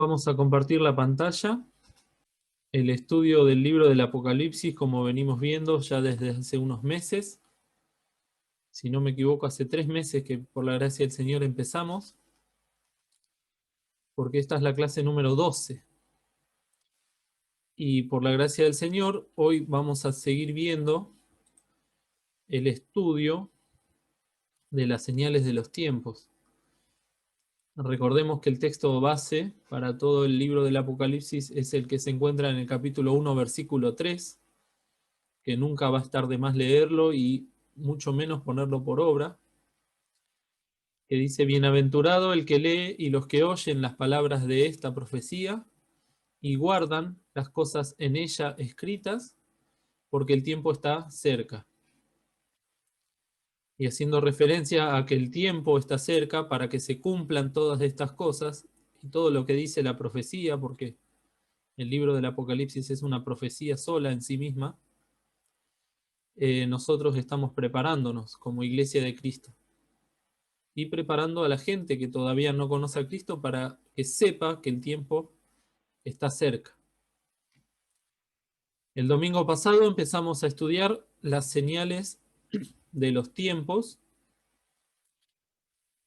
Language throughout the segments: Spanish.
Vamos a compartir la pantalla, el estudio del libro del Apocalipsis, como venimos viendo ya desde hace unos meses. Si no me equivoco, hace 3 meses que por la gracia del Señor empezamos, porque esta es la clase número 12. Y por la gracia del Señor, hoy vamos a seguir viendo el estudio de las señales de los tiempos. Recordemos que el texto base para todo el libro del Apocalipsis es el que se encuentra en el capítulo 1, versículo 3, que nunca va a estar de más leerlo y mucho menos ponerlo por obra, que dice: bienaventurado el que lee y los que oyen las palabras de esta profecía y guardan las cosas en ella escritas, porque el tiempo está cerca. Y haciendo referencia a que el tiempo está cerca para que se cumplan todas estas cosas y todo lo que dice la profecía, porque el libro del Apocalipsis es una profecía sola en sí misma, nosotros estamos preparándonos como Iglesia de Cristo y preparando a la gente que todavía no conoce a Cristo para que sepa que el tiempo está cerca. El domingo pasado empezamos a estudiar las señales de los tiempos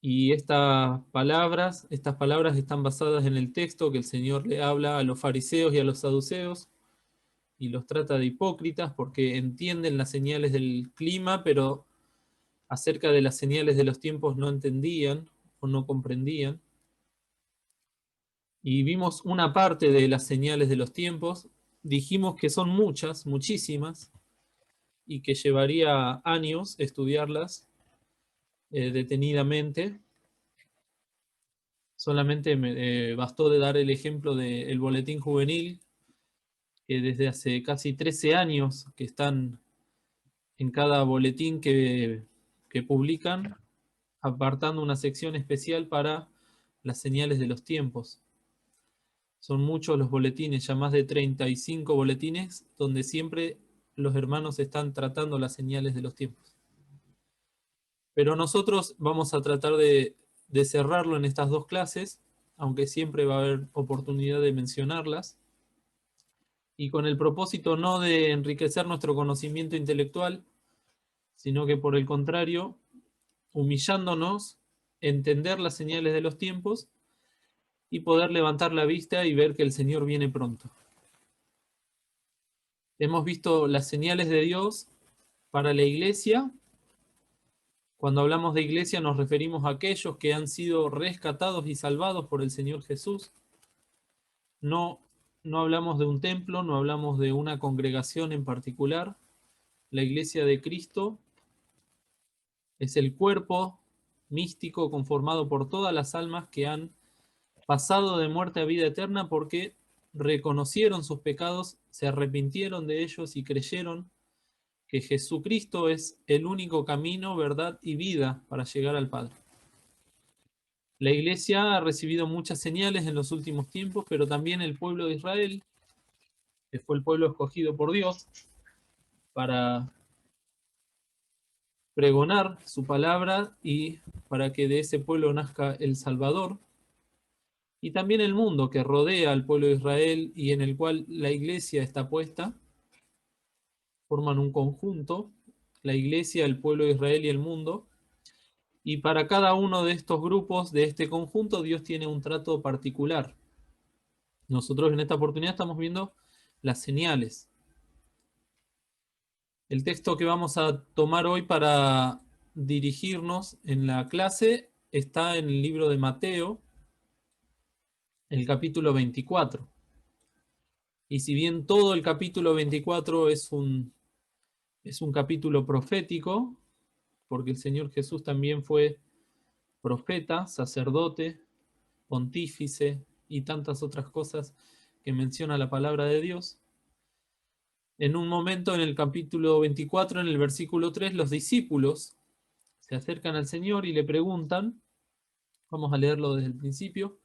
y estas palabras están basadas en el texto que el Señor le habla a los fariseos y a los saduceos y los trata de hipócritas porque entienden las señales del clima, pero acerca de las señales de los tiempos no entendían o no comprendían. Y vimos una parte de las señales de los tiempos. Dijimos que son muchas, muchísimas, y que llevaría años estudiarlas detenidamente. Solamente me bastó de dar el ejemplo del boletín juvenil, que desde hace casi 13 años que están en cada boletín que publican, apartando una sección especial para las señales de los tiempos. Son muchos los boletines, ya más de 35 boletines, donde siempre los hermanos están tratando las señales de los tiempos. Pero nosotros vamos a tratar de cerrarlo en estas 2 clases, aunque siempre va a haber oportunidad de mencionarlas, y con el propósito no de enriquecer nuestro conocimiento intelectual, sino que por el contrario, humillándonos, entender las señales de los tiempos y poder levantar la vista y ver que el Señor viene pronto. Hemos visto las señales de Dios para la iglesia. Cuando hablamos de iglesia nos referimos a aquellos que han sido rescatados y salvados por el Señor Jesús. No hablamos de un templo, no hablamos de una congregación en particular. La iglesia de Cristo es el cuerpo místico conformado por todas las almas que han pasado de muerte a vida eterna porque reconocieron sus pecados, se arrepintieron de ellos y creyeron que Jesucristo es el único camino, verdad y vida para llegar al Padre. La iglesia ha recibido muchas señales en los últimos tiempos, pero también el pueblo de Israel, que fue el pueblo escogido por Dios para pregonar su palabra y para que de ese pueblo nazca el Salvador, y también el mundo que rodea al pueblo de Israel y en el cual la iglesia está puesta, forman un conjunto, la iglesia, el pueblo de Israel y el mundo, y para cada uno de estos grupos, de este conjunto, Dios tiene un trato particular. Nosotros en esta oportunidad estamos viendo las señales. El texto que vamos a tomar hoy para dirigirnos en la clase está en el libro de Mateo, el capítulo 24. Y si bien todo el capítulo 24 es un capítulo profético, porque el Señor Jesús también fue profeta, sacerdote, pontífice y tantas otras cosas que menciona la palabra de Dios. En un momento en el capítulo 24, en el versículo 3, los discípulos se acercan al Señor y le preguntan, vamos a leerlo desde el principio: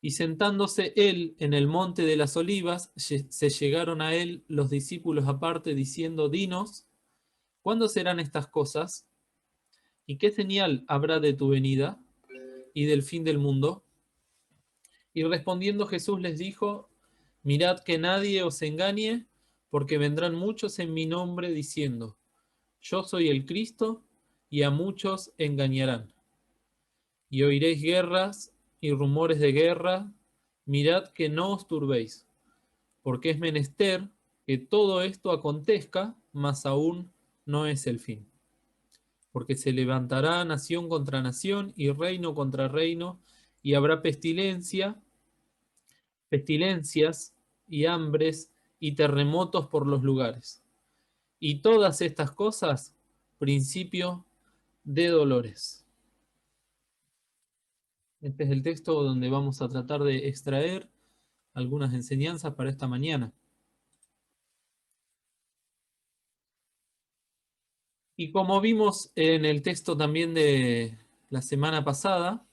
y sentándose él en el monte de las olivas, se llegaron a él los discípulos aparte, diciendo: dinos, ¿cuándo serán estas cosas? ¿Y qué señal habrá de tu venida y del fin del mundo? Y respondiendo Jesús les dijo, mirad que nadie os engañe, porque vendrán muchos en mi nombre diciendo, yo soy el Cristo, y a muchos engañarán. Y oiréis guerras y rumores de guerra, mirad que no os turbéis, porque es menester que todo esto acontezca, mas aún no es el fin. Porque se levantará nación contra nación y reino contra reino, y habrá pestilencias y hambres y terremotos por los lugares. Y todas estas cosas, principio de dolores. Este es el texto donde vamos a tratar de extraer algunas enseñanzas para esta mañana. Y como vimos en el texto también de la semana pasada,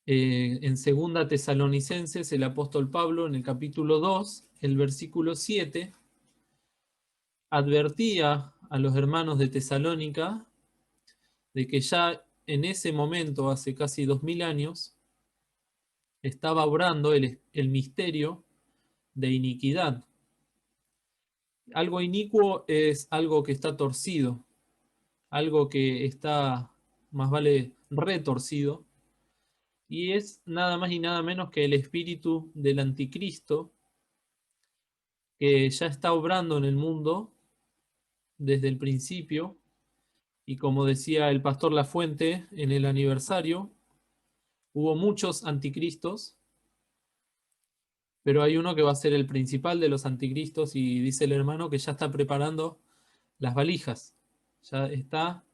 en Segunda Tesalonicenses, el apóstol Pablo, en el capítulo 2, el versículo 7, advertía a los hermanos de Tesalónica de que ya en ese momento, hace casi 2000 años, estaba obrando el misterio de iniquidad. Algo inicuo es algo que está torcido, algo que está, más vale, retorcido, y es nada más y nada menos que el espíritu del anticristo que ya está obrando en el mundo desde el principio, y como decía el pastor Lafuente en el aniversario, hubo muchos anticristos, pero hay uno que va a ser el principal de los anticristos, y dice el hermano que ya está preparando las valijas, ya está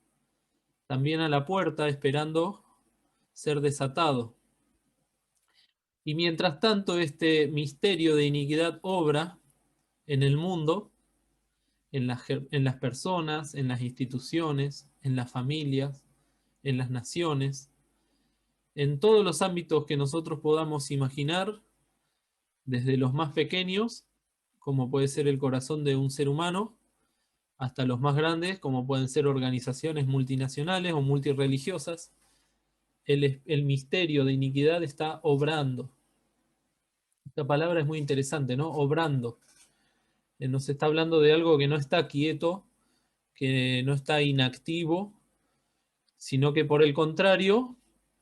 también a la puerta esperando ser desatado. Y mientras tanto este misterio de iniquidad obra en el mundo, en las personas, en las instituciones, en las familias, en las naciones, en todos los ámbitos que nosotros podamos imaginar, desde los más pequeños, como puede ser el corazón de un ser humano, hasta los más grandes, como pueden ser organizaciones multinacionales o multireligiosas. El misterio de iniquidad está obrando. Esta palabra es muy interesante, ¿no? Obrando. Nos está hablando de algo que no está quieto, que no está inactivo, sino que por el contrario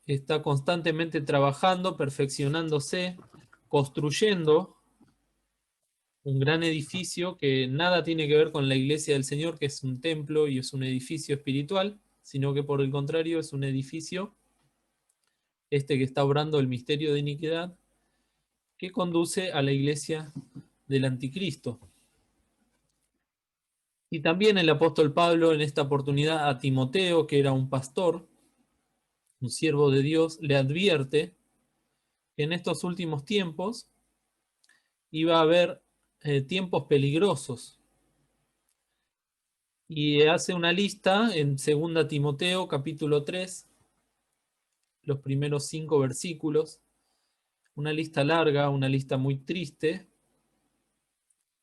está constantemente trabajando, perfeccionándose, construyendo un gran edificio que nada tiene que ver con la iglesia del Señor, que es un templo y es un edificio espiritual, sino que por el contrario es un edificio, este que está obrando el misterio de iniquidad, que conduce a la iglesia del anticristo. Y también el apóstol Pablo en esta oportunidad a Timoteo, que era un pastor, un siervo de Dios, le advierte que en estos últimos tiempos iba a haber tiempos peligrosos. Y hace una lista en 2 Timoteo capítulo 3, los primeros 5 versículos, una lista larga, una lista muy triste,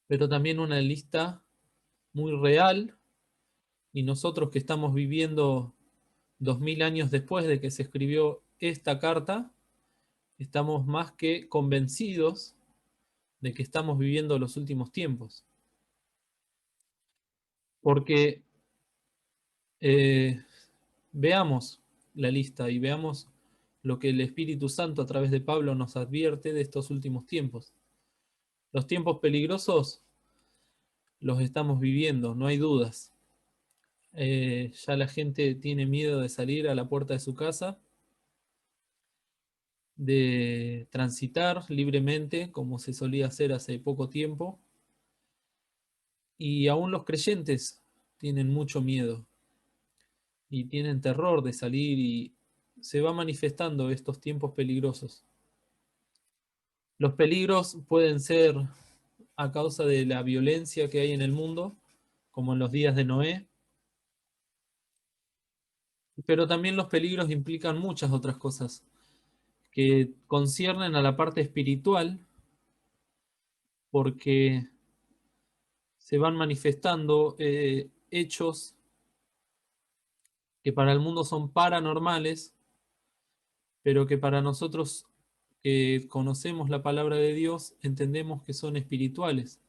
pero también una lista muy real, y nosotros que estamos viviendo 2000 años después de que se escribió esta carta, estamos más que convencidos de que estamos viviendo los últimos tiempos. Porque veamos la lista y veamos lo que el Espíritu Santo a través de Pablo nos advierte de estos últimos tiempos. Los tiempos peligrosos los estamos viviendo, no hay dudas. Ya la gente tiene miedo de salir a la puerta de su casa, de transitar libremente como se solía hacer hace poco tiempo. Y aún los creyentes tienen mucho miedo y tienen terror de salir, y se va manifestando estos tiempos peligrosos. Los peligros pueden ser a causa de la violencia que hay en el mundo, como en los días de Noé, pero también los peligros implican muchas otras cosas que conciernen a la parte espiritual, porque se van manifestando hechos que para el mundo son paranormales, pero que para nosotros que conocemos la palabra de Dios, entendemos que son espirituales.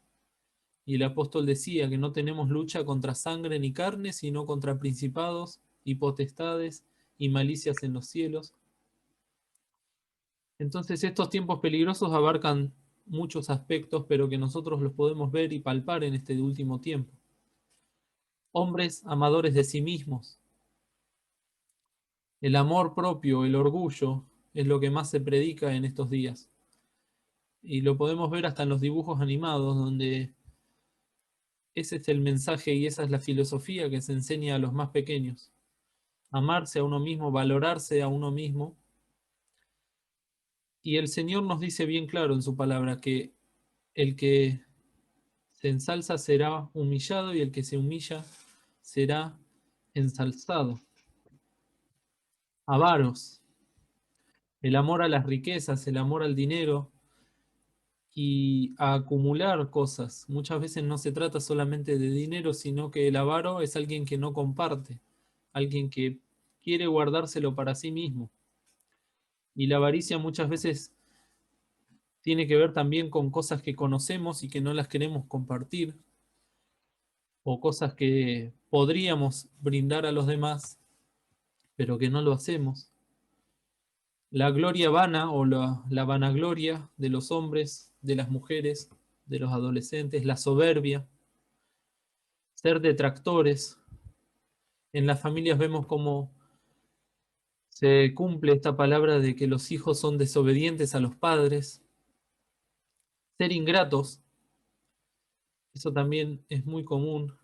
Y el apóstol decía que no tenemos lucha contra sangre ni carne, sino contra principados y potestades y malicias en los cielos. Entonces estos tiempos peligrosos abarcan muchos aspectos, pero que nosotros los podemos ver y palpar en este último tiempo. Hombres amadores de sí mismos. El amor propio, el orgullo, es lo que más se predica en estos días. Y lo podemos ver hasta en los dibujos animados, donde ese es el mensaje y esa es la filosofía que se enseña a los más pequeños. Amarse a uno mismo, valorarse a uno mismo. Y el Señor nos dice bien claro en su palabra que el que se ensalza será humillado y el que se humilla será ensalzado. Avaros, el amor a las riquezas, el amor al dinero y a acumular cosas. Muchas veces no se trata solamente de dinero, sino que el avaro es alguien que no comparte, alguien que quiere guardárselo para sí mismo. Y la avaricia muchas veces tiene que ver también con cosas que conocemos y que no las queremos compartir, o cosas que podríamos brindar a los demás, pero que no lo hacemos. La gloria vana o la vanagloria de los hombres, de las mujeres, de los adolescentes, la soberbia, ser detractores. En las familias vemos cómo se cumple esta palabra de que los hijos son desobedientes a los padres. Ser ingratos, eso también es muy común,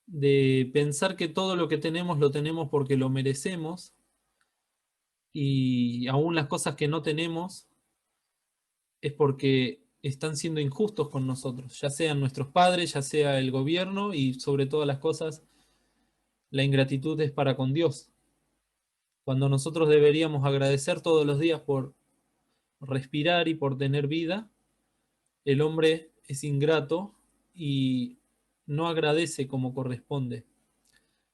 de pensar que todo lo que tenemos lo tenemos porque lo merecemos y aún las cosas que no tenemos es porque están siendo injustos con nosotros, ya sean nuestros padres, ya sea el gobierno y sobre todas las cosas, la ingratitud es para con Dios. Cuando nosotros deberíamos agradecer todos los días por respirar y por tener vida, el hombre es ingrato y no agradece como corresponde,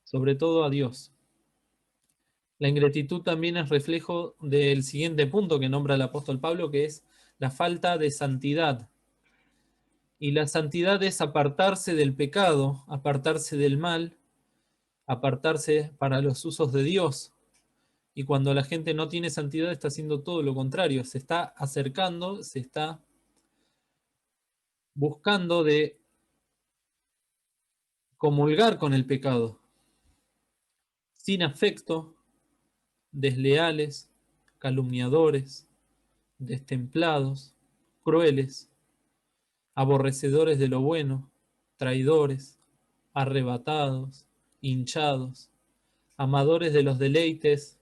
sobre todo a Dios. La ingratitud también es reflejo del siguiente punto que nombra el apóstol Pablo, que es la falta de santidad. Y la santidad es apartarse del pecado, apartarse del mal, apartarse para los usos de Dios. Y cuando la gente no tiene santidad está haciendo todo lo contrario, se está acercando, se está buscando de comulgar con el pecado, sin afecto, desleales, calumniadores, destemplados, crueles, aborrecedores de lo bueno, traidores, arrebatados, hinchados, amadores de los deleites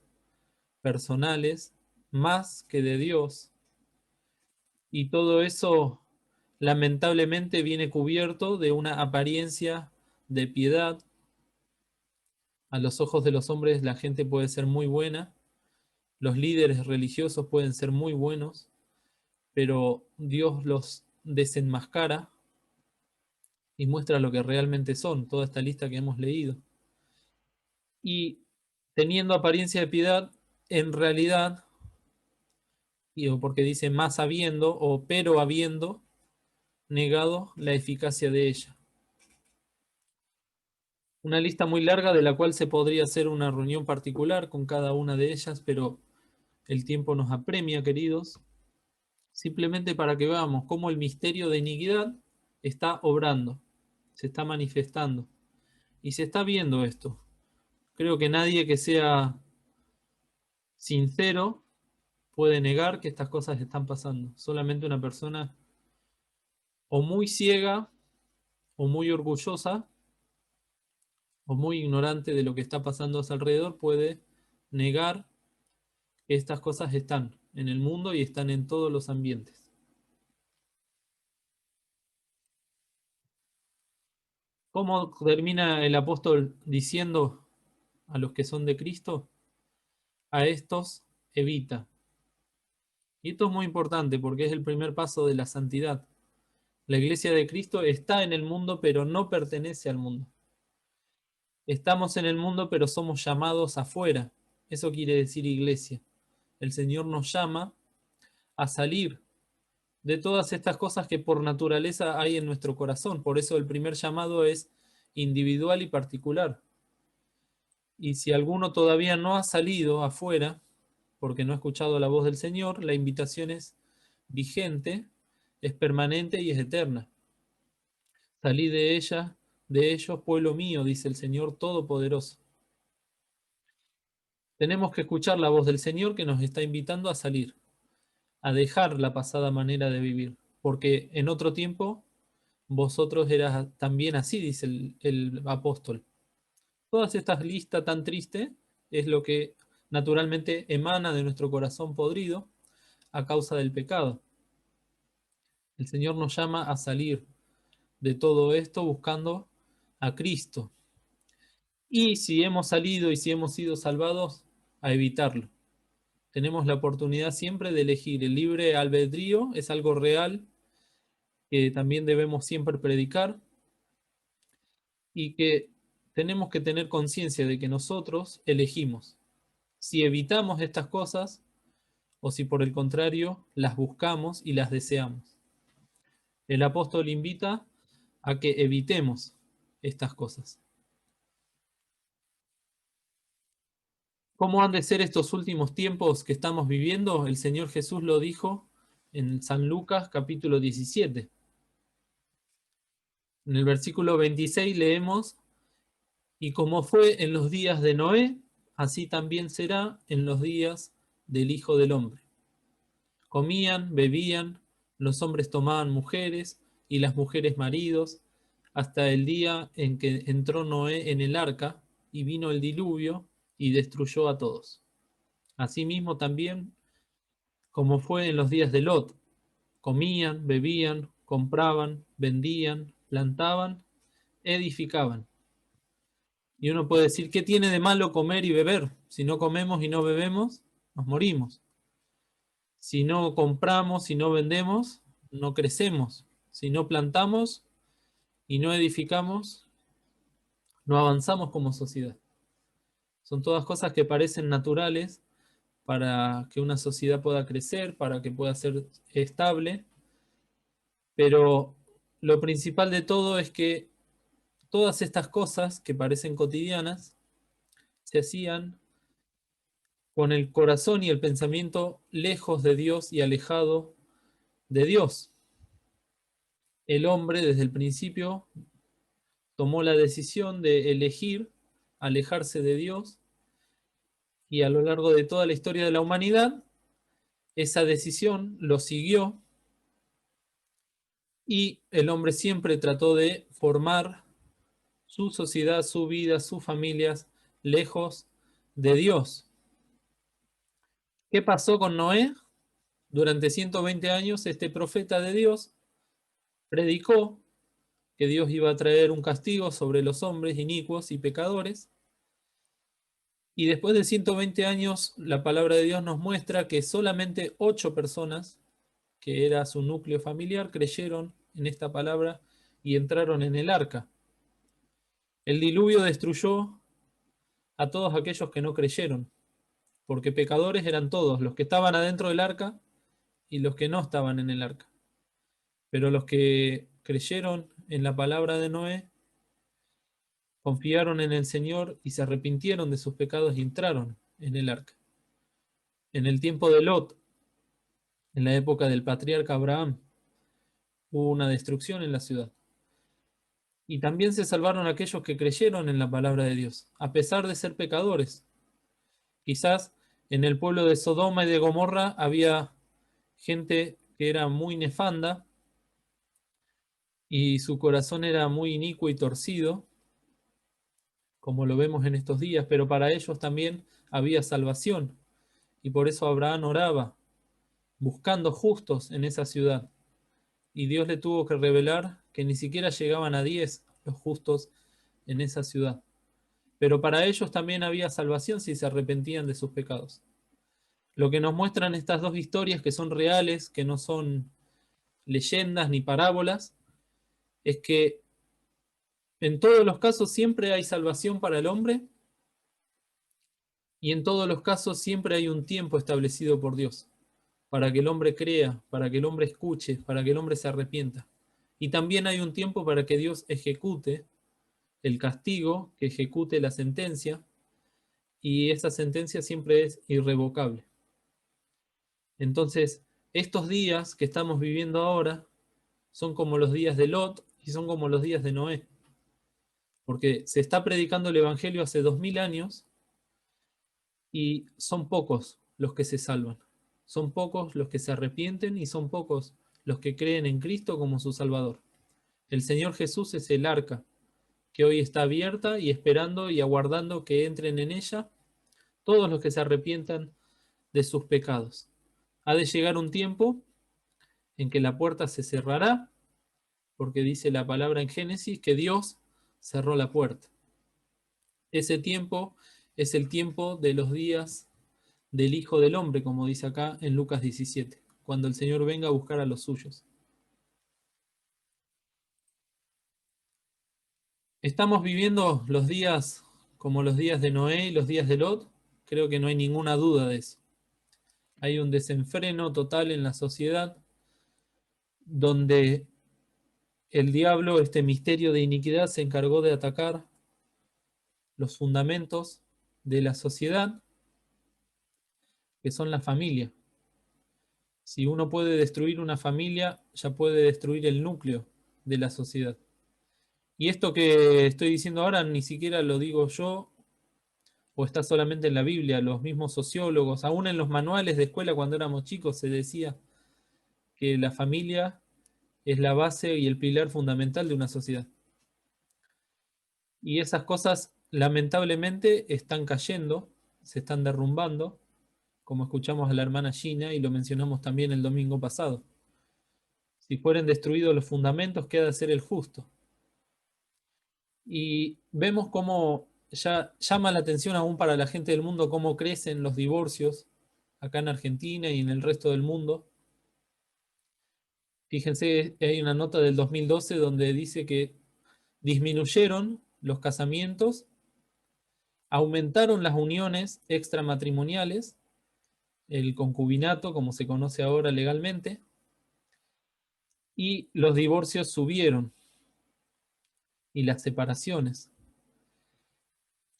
personales más que de Dios. Y todo eso lamentablemente viene cubierto de una apariencia de piedad. A los ojos de los hombres la gente puede ser muy buena, los líderes religiosos pueden ser muy buenos, pero Dios los desenmascara y muestra lo que realmente son, toda esta lista que hemos leído. Y teniendo apariencia de piedad, en realidad, digo, porque dice más habiendo o pero habiendo negado la eficacia de ella. Una lista muy larga de la cual se podría hacer una reunión particular con cada una de ellas, pero el tiempo nos apremia, queridos, simplemente para que veamos cómo el misterio de iniquidad está obrando, se está manifestando y se está viendo esto. Creo que nadie que sea sincero puede negar que estas cosas están pasando. Solamente una persona o muy ciega o muy orgullosa o muy ignorante de lo que está pasando a su alrededor puede negar que estas cosas están en el mundo y están en todos los ambientes. ¿Cómo termina el apóstol diciendo a los que son de Cristo? A estos evita. Y esto es muy importante porque es el primer paso de la santidad. La iglesia de Cristo está en el mundo, pero no pertenece al mundo. Estamos en el mundo, pero somos llamados afuera. Eso quiere decir iglesia. el Señor nos llama a salir de todas estas cosas que por naturaleza hay en nuestro corazón. Por eso el primer llamado es individual y particular. Y si alguno todavía no ha salido afuera, porque no ha escuchado la voz del Señor, la invitación es vigente, es permanente y es eterna. Salí de ella, de ellos, pueblo mío, dice el Señor Todopoderoso. Tenemos que escuchar la voz del Señor que nos está invitando a salir, a dejar la pasada manera de vivir, porque en otro tiempo vosotros eras también así, dice el apóstol. Todas estas listas tan tristes es lo que naturalmente emana de nuestro corazón podrido a causa del pecado. El Señor nos llama a salir de todo esto buscando a Cristo. Y si hemos salido y si hemos sido salvados, a evitarlo. Tenemos la oportunidad siempre de elegir. El libre albedrío es algo real que también debemos siempre predicar y que tenemos que tener conciencia de que nosotros elegimos si evitamos estas cosas o si por el contrario las buscamos y las deseamos. El apóstol invita a que evitemos estas cosas. ¿Cómo han de ser estos últimos tiempos que estamos viviendo? El Señor Jesús lo dijo en San Lucas capítulo 17. En el versículo 26 leemos: y como fue en los días de Noé, así también será en los días del Hijo del Hombre. Comían, bebían, los hombres tomaban mujeres y las mujeres maridos, hasta el día en que entró Noé en el arca y vino el diluvio y destruyó a todos. Asimismo también, como fue en los días de Lot, comían, bebían, compraban, vendían, plantaban, edificaban. Y uno puede decir, ¿qué tiene de malo comer y beber? Si no comemos y no bebemos, nos morimos. Si no compramos y no vendemos, no crecemos. Si no plantamos y no edificamos, no avanzamos como sociedad. Son todas cosas que parecen naturales para que una sociedad pueda crecer, para que pueda ser estable, pero lo principal de todo es que todas estas cosas que parecen cotidianas se hacían con el corazón y el pensamiento lejos de Dios y alejado de Dios. El hombre desde el principio tomó la decisión de elegir alejarse de Dios y a lo largo de toda la historia de la humanidad, esa decisión lo siguió y el hombre siempre trató de formar su sociedad, su vida, sus familias lejos de Dios. ¿Qué pasó con Noé? Durante 120 años este profeta de Dios predicó que Dios iba a traer un castigo sobre los hombres inicuos y pecadores. Y después de 120 años, la palabra de Dios nos muestra que solamente 8 personas, que era su núcleo familiar, creyeron en esta palabra y entraron en el arca. El diluvio destruyó a todos aquellos que no creyeron, porque pecadores eran todos, los que estaban adentro del arca y los que no estaban en el arca. Pero los que creyeron en la palabra de Noé, confiaron en el Señor y se arrepintieron de sus pecados y entraron en el arca. En el tiempo de Lot, en la época del patriarca Abraham, hubo una destrucción en la ciudad. Y también se salvaron aquellos que creyeron en la palabra de Dios, a pesar de ser pecadores. Quizás en el pueblo de Sodoma y de Gomorra había gente que era muy nefanda y su corazón era muy inicuo y torcido, como lo vemos en estos días, pero para ellos también había salvación. Y por eso Abraham oraba, buscando justos en esa ciudad. Y Dios le tuvo que revelar que ni siquiera llegaban a 10 los justos en esa ciudad. Pero para ellos también había salvación si se arrepentían de sus pecados. Lo que nos muestran estas dos historias, que son reales, que no son leyendas ni parábolas, es que en todos los casos siempre hay salvación para el hombre Y en todos los casos siempre hay un tiempo establecido por Dios para que el hombre crea, para que el hombre escuche, para que el hombre se arrepienta. Y también hay un tiempo para que Dios ejecute el castigo, que ejecute la sentencia, y esa sentencia siempre es irrevocable. Entonces, estos días que estamos viviendo ahora son como los días de Lot y son como los días de Noé, porque se está predicando el Evangelio hace 2000 años y son pocos los que se salvan, son pocos los que se arrepienten y son pocos los que creen en Cristo como su Salvador. El Señor Jesús es el arca que hoy está abierta y esperando y aguardando que entren en ella todos los que se arrepientan de sus pecados. Ha de llegar un tiempo en que la puerta se cerrará, porque dice la palabra en Génesis que Dios cerró la puerta. Ese tiempo es el tiempo de los días del Hijo del Hombre, como dice acá en Lucas 17, cuando el Señor venga a buscar a los suyos. ¿Estamos viviendo los días como los días de Noé y los días de Lot? Creo que no hay ninguna duda de eso. Hay un desenfreno total en la sociedad donde el diablo, este misterio de iniquidad, se encargó de atacar los fundamentos de la sociedad, que son la familia. Si uno puede destruir una familia, ya puede destruir el núcleo de la sociedad. Y esto que estoy diciendo ahora ni siquiera lo digo yo o está solamente en la Biblia, los mismos sociólogos, aún en los manuales de escuela cuando éramos chicos se decía que la familia es la base y el pilar fundamental de una sociedad. Y esas cosas lamentablemente están cayendo, se están derrumbando, como escuchamos a la hermana Gina y lo mencionamos también el domingo pasado. Si fueren destruidos los fundamentos, queda ser el justo. Y vemos cómo ya llama la atención aún para la gente del mundo cómo crecen los divorcios acá en Argentina y en el resto del mundo. Fíjense, hay una nota del 2012 donde dice que disminuyeron los casamientos, aumentaron las uniones extramatrimoniales, el concubinato, como se conoce ahora legalmente, y los divorcios subieron y las separaciones.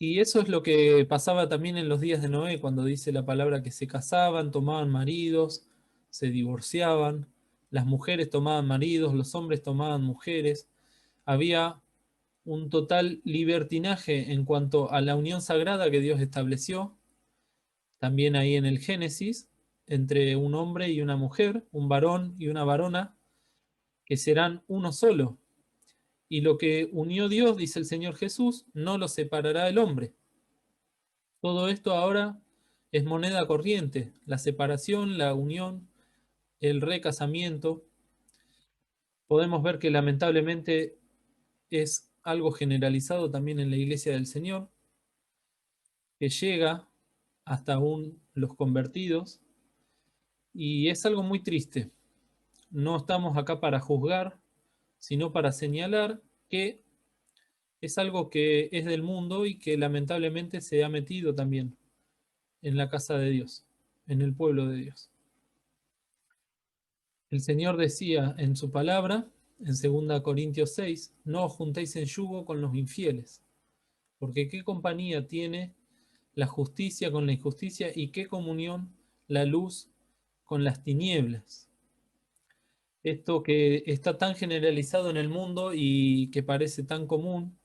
Y eso es lo que pasaba también en los días de Noé, cuando dice la palabra que se casaban, tomaban maridos, se divorciaban, las mujeres tomaban maridos, los hombres tomaban mujeres. Había un total libertinaje en cuanto a la unión sagrada que Dios estableció, también ahí en el Génesis, entre un hombre y una mujer, un varón y una varona, que serán uno solo. Y lo que unió Dios, dice el Señor Jesús, no lo separará el hombre. Todo esto ahora es moneda corriente, la separación, la unión, el recasamiento. Podemos ver que lamentablemente es algo generalizado también en la Iglesia del Señor, que llega hasta aún los convertidos, y es algo muy triste. No estamos acá para juzgar, sino para señalar que es algo que es del mundo y que lamentablemente se ha metido también en la casa de Dios, en el pueblo de Dios. El Señor decía en su palabra, en 2 Corintios 6, no os juntéis en yugo con los infieles, porque qué compañía tiene la justicia con la injusticia y qué comunión la luz con las tinieblas. Esto que está tan generalizado en el mundo y que parece tan común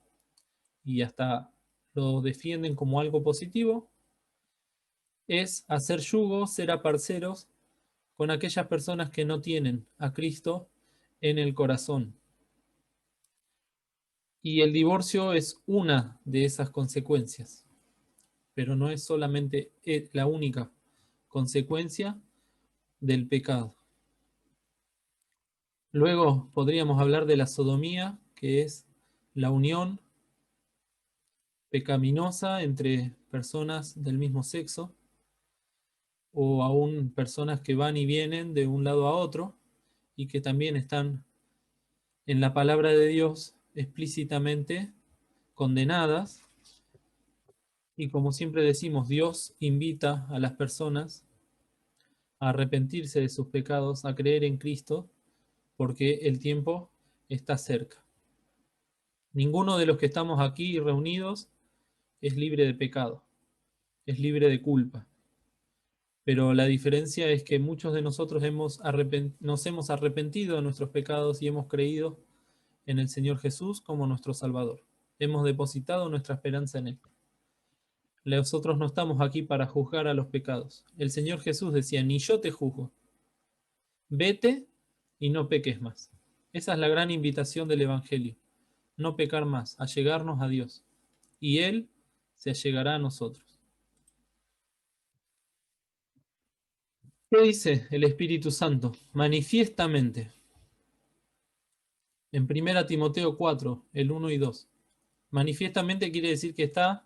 y hasta lo defienden como algo positivo, es hacer yugo, ser aparceros con aquellas personas que no tienen a Cristo en el corazón. Y el divorcio es una de esas consecuencias, pero no es solamente la única consecuencia del pecado. Luego podríamos hablar de la sodomía, que es la unión pecaminosa entre personas del mismo sexo, o aún personas que van y vienen de un lado a otro y que también están en la palabra de Dios explícitamente condenadas, Y como siempre decimos, Dios invita a las personas a arrepentirse de sus pecados, a creer en Cristo, porque el tiempo está cerca. Ninguno de los que estamos aquí reunidos es libre de pecado, es libre de culpa. Pero la diferencia es que muchos de nosotros nos hemos arrepentido de nuestros pecados y hemos creído en el Señor Jesús como nuestro Salvador. Hemos depositado nuestra esperanza en Él. Nosotros no estamos aquí para juzgar a los pecados. El Señor Jesús decía, ni yo te juzgo. Vete y no peques más. Esa es la gran invitación del Evangelio. No pecar más, allegarnos a Dios. Y Él se allegará a nosotros. ¿Qué dice el Espíritu Santo? Manifiestamente. En 1 Timoteo 4, el 1 y 2. Manifiestamente quiere decir que está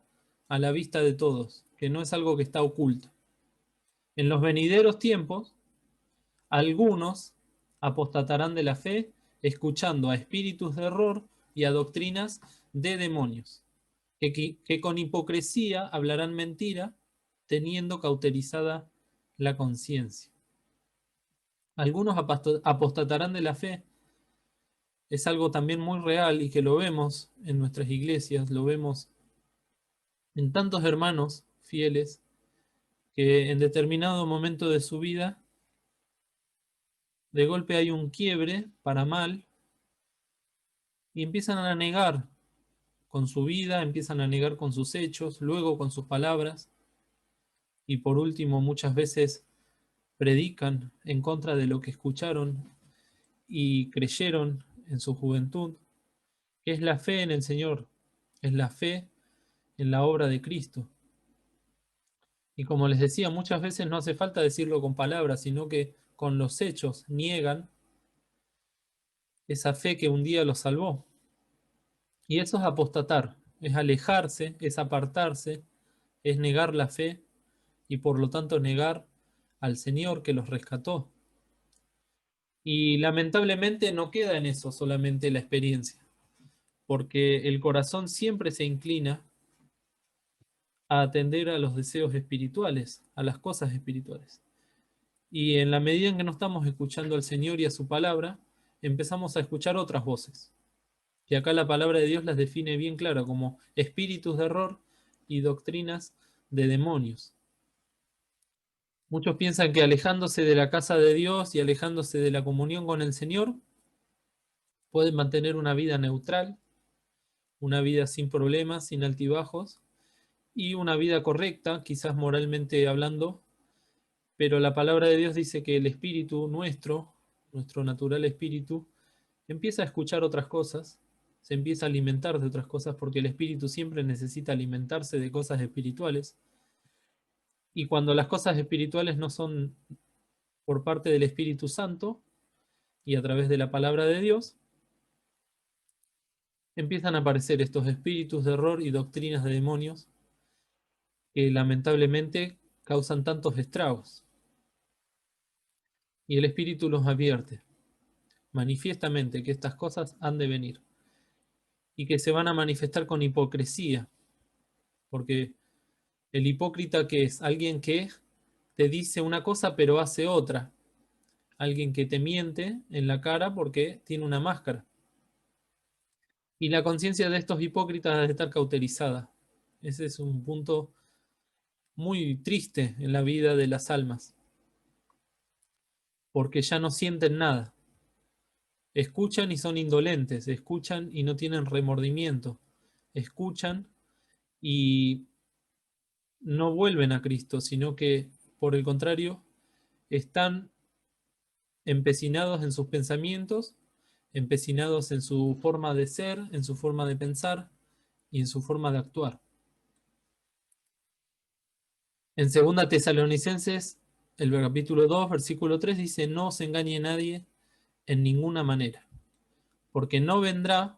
a la vista de todos, que no es algo que está oculto. En los venideros tiempos, algunos apostatarán de la fe, escuchando a espíritus de error y a doctrinas de demonios, que con hipocresía hablarán mentira, teniendo cauterizada la conciencia. Algunos apostatarán de la fe. Es algo también muy real y que lo vemos en nuestras iglesias, lo vemos en tantos hermanos fieles que en determinado momento de su vida, de golpe hay un quiebre para mal y empiezan a negar con su vida, empiezan a negar con sus hechos, luego con sus palabras y por último muchas veces predican en contra de lo que escucharon y creyeron en su juventud, que es la fe en el Señor, es la fe en la obra de Cristo. Y como les decía, muchas veces no hace falta decirlo con palabras, sino que con los hechos niegan esa fe que un día los salvó. Y eso es apostatar, es alejarse, es apartarse, es negar la fe y por lo tanto negar al Señor que los rescató. Y lamentablemente no queda en eso solamente la experiencia, porque el corazón siempre se inclina a atender a los deseos espirituales, a las cosas espirituales. Y en la medida en que no estamos escuchando al Señor y a su palabra, empezamos a escuchar otras voces. Que acá la palabra de Dios las define bien claro como espíritus de error y doctrinas de demonios. Muchos piensan que alejándose de la casa de Dios y alejándose de la comunión con el Señor, pueden mantener una vida neutral, una vida sin problemas, sin altibajos, y una vida correcta, quizás moralmente hablando, pero la palabra de Dios dice que el espíritu nuestro natural espíritu, empieza a escuchar otras cosas, se empieza a alimentar de otras cosas, porque el espíritu siempre necesita alimentarse de cosas espirituales. Y cuando las cosas espirituales no son por parte del Espíritu Santo y a través de la palabra de Dios, empiezan a aparecer estos espíritus de error y doctrinas de demonios que lamentablemente causan tantos estragos. Y el Espíritu los advierte manifiestamente que estas cosas han de venir y que se van a manifestar con hipocresía, porque el hipócrita, que es alguien que te dice una cosa pero hace otra, alguien que te miente en la cara porque tiene una máscara. Y la conciencia de estos hipócritas debe estar cauterizada. Ese es un punto muy triste en la vida de las almas, porque ya no sienten nada. Escuchan y son indolentes, escuchan y no tienen remordimiento, escuchan y no vuelven a Cristo, sino que, por el contrario, están empecinados en sus pensamientos, empecinados en su forma de ser, en su forma de pensar y en su forma de actuar. En 2 Tesalonicenses, el capítulo 2, versículo 3 dice, no se engañe nadie en ninguna manera, porque no vendrá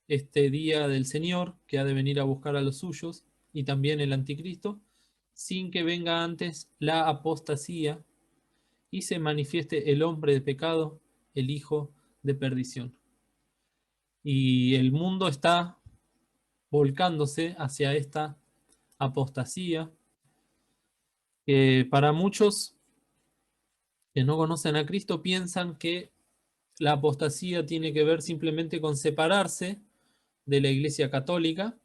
este día del Señor, que ha de venir a buscar a los suyos, y también el anticristo, sin que venga antes la apostasía y se manifieste el hombre de pecado, el hijo de perdición. Y el mundo está volcándose hacia esta apostasía, que para muchos que no conocen a Cristo piensan que la apostasía tiene que ver simplemente con separarse de la Iglesia Católica.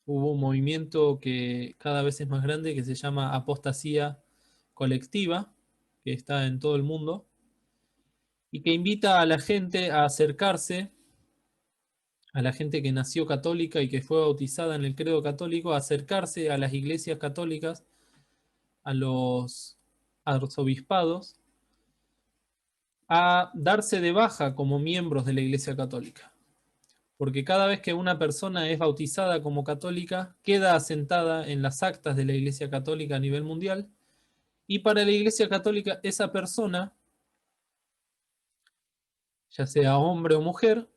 Hubo un movimiento que cada vez es más grande que se llama apostasía colectiva, que está en todo el mundo, y que invita a la gente a acercarse, a la gente que nació católica y que fue bautizada en el credo católico, a acercarse a las iglesias católicas, a los arzobispados, a darse de baja como miembros de la Iglesia Católica. Porque cada vez que una persona es bautizada como católica, queda asentada en las actas de la Iglesia Católica a nivel mundial, y para la Iglesia Católica esa persona, ya sea hombre o mujer,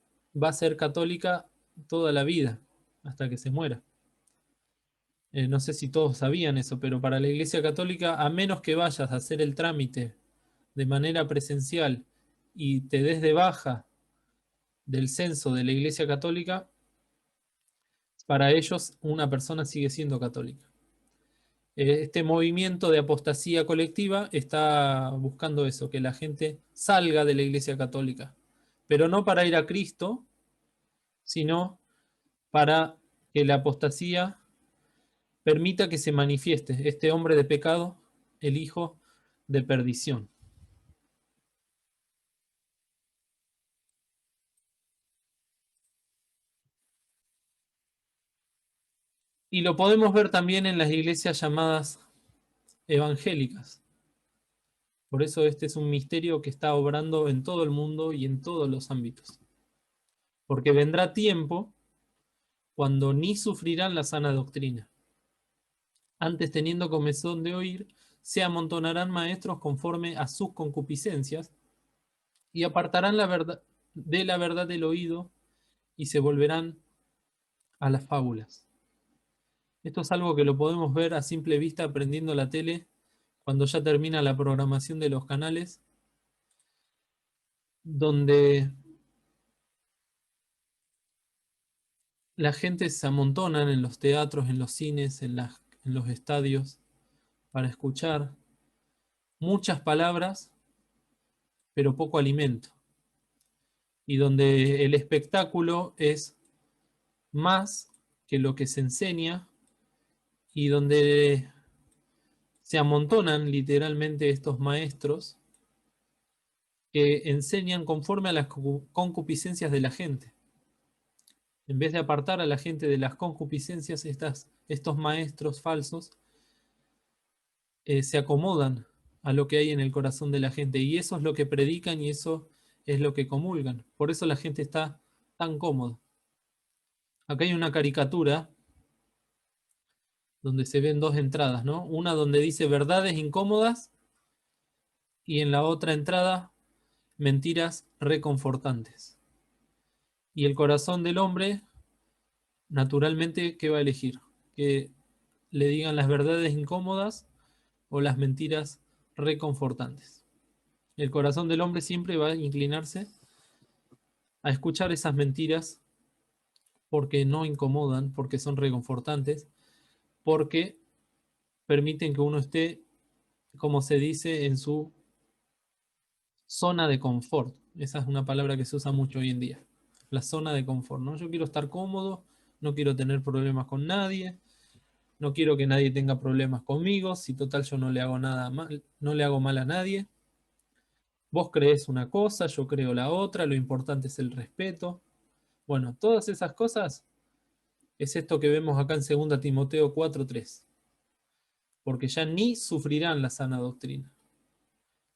va a ser católica toda la vida, hasta que se muera. No sé si todos sabían eso, pero para la Iglesia Católica, a menos que vayas a hacer el trámite de manera presencial y te des de baja del censo de la Iglesia Católica, para ellos una persona sigue siendo católica. Este movimiento de apostasía colectiva está buscando eso, que la gente salga de la Iglesia Católica, pero no para ir a Cristo, sino para que la apostasía permita que se manifieste este hombre de pecado, el hijo de perdición. Y lo podemos ver también en las iglesias llamadas evangélicas. Por eso este es un misterio que está obrando en todo el mundo y en todos los ámbitos. Porque vendrá tiempo cuando ni sufrirán la sana doctrina. Antes, teniendo comezón de oír, se amontonarán maestros conforme a sus concupiscencias y apartarán la verdad, de la verdad del oído y se volverán a las fábulas. Esto es algo que lo podemos ver a simple vista prendiendo la tele cuando ya termina la programación de los canales, donde la gente se amontona en los teatros, en los cines, en los estadios, para escuchar muchas palabras, pero poco alimento. Y donde el espectáculo es más que lo que se enseña y donde se amontonan literalmente estos maestros que enseñan conforme a las concupiscencias de la gente. En vez de apartar a la gente de las concupiscencias, estos maestros falsos se acomodan a lo que hay en el corazón de la gente. Y eso es lo que predican y eso es lo que comulgan. Por eso la gente está tan cómoda. Acá hay una caricatura donde se ven dos entradas, ¿no? Una donde dice verdades incómodas y en la otra entrada mentiras reconfortantes. Y el corazón del hombre, naturalmente, ¿qué va a elegir? Que le digan las verdades incómodas o las mentiras reconfortantes. El corazón del hombre siempre va a inclinarse a escuchar esas mentiras porque no incomodan, porque son reconfortantes, porque permiten que uno esté, como se dice, en su zona de confort. Esa es una palabra que se usa mucho hoy en día. La zona de confort, ¿no? Yo quiero estar cómodo, no quiero tener problemas con nadie, no quiero que nadie tenga problemas conmigo, si total yo no le hago nada mal, no le hago mal a nadie. Vos creés una cosa, yo creo la otra, lo importante es el respeto. Bueno, todas esas cosas es esto que vemos acá en 2 Timoteo 4:3. Porque ya ni sufrirán la sana doctrina.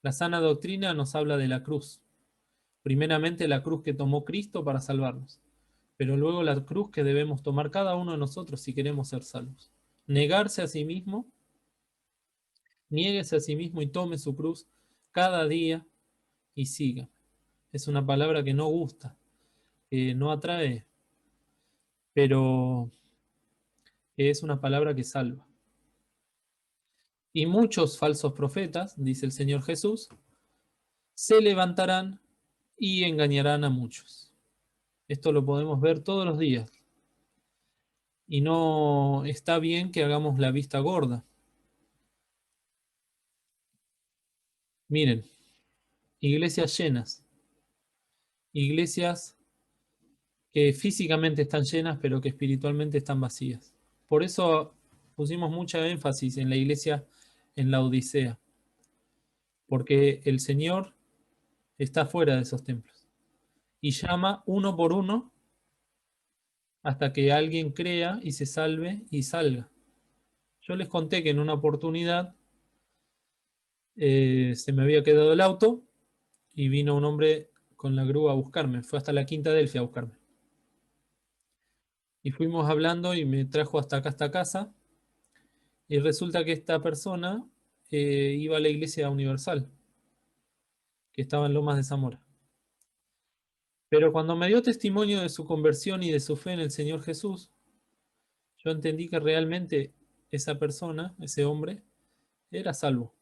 La sana doctrina nos habla de la cruz. Primeramente la cruz que tomó Cristo para salvarnos, pero luego la cruz que debemos tomar cada uno de nosotros si queremos ser salvos. Negarse a sí mismo, niéguese a sí mismo y tome su cruz cada día y siga. Es una palabra que no gusta, que no atrae, pero que es una palabra que salva. Y muchos falsos profetas, dice el Señor Jesús, se levantarán y engañarán a muchos. Esto lo podemos ver todos los días. Y no está bien que hagamos la vista gorda. Miren, iglesias llenas, iglesias que físicamente están llenas, pero que espiritualmente están vacías. Por eso pusimos mucha énfasis en la iglesia en la Odisea, porque el Señor está fuera de esos templos y llama uno por uno hasta que alguien crea y se salve y salga. Yo les conté que en una oportunidad se me había quedado el auto y vino un hombre con la grúa a buscarme. Fue hasta la Quinta Delfia a buscarme. Y fuimos hablando y me trajo hasta acá, hasta casa. Y resulta que esta persona iba a la iglesia universal, que estaba en Lomas de Zamora. Pero cuando me dio testimonio de su conversión y de su fe en el Señor Jesús, yo entendí que realmente esa persona, ese hombre, era salvo.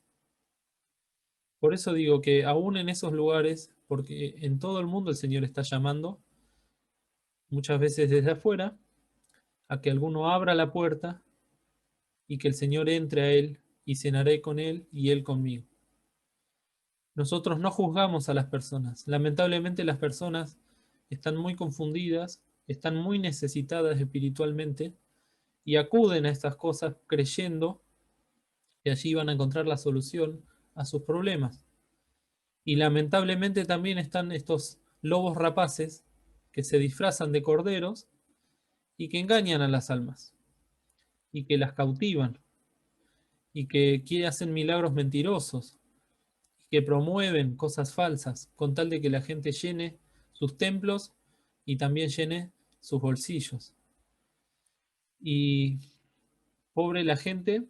Por eso digo que aún en esos lugares, porque en todo el mundo el Señor está llamando, muchas veces desde afuera, a que alguno abra la puerta y que el Señor entre a él y cenaré con él y él conmigo. Nosotros no juzgamos a las personas. Lamentablemente las personas están muy confundidas, están muy necesitadas espiritualmente y acuden a estas cosas creyendo que allí van a encontrar la solución a sus problemas. Y lamentablemente también están estos lobos rapaces que se disfrazan de corderos y que engañan a las almas y que las cautivan y que hacen milagros mentirosos y que promueven cosas falsas con tal de que la gente llene sus templos y también llene sus bolsillos. Y pobre la gente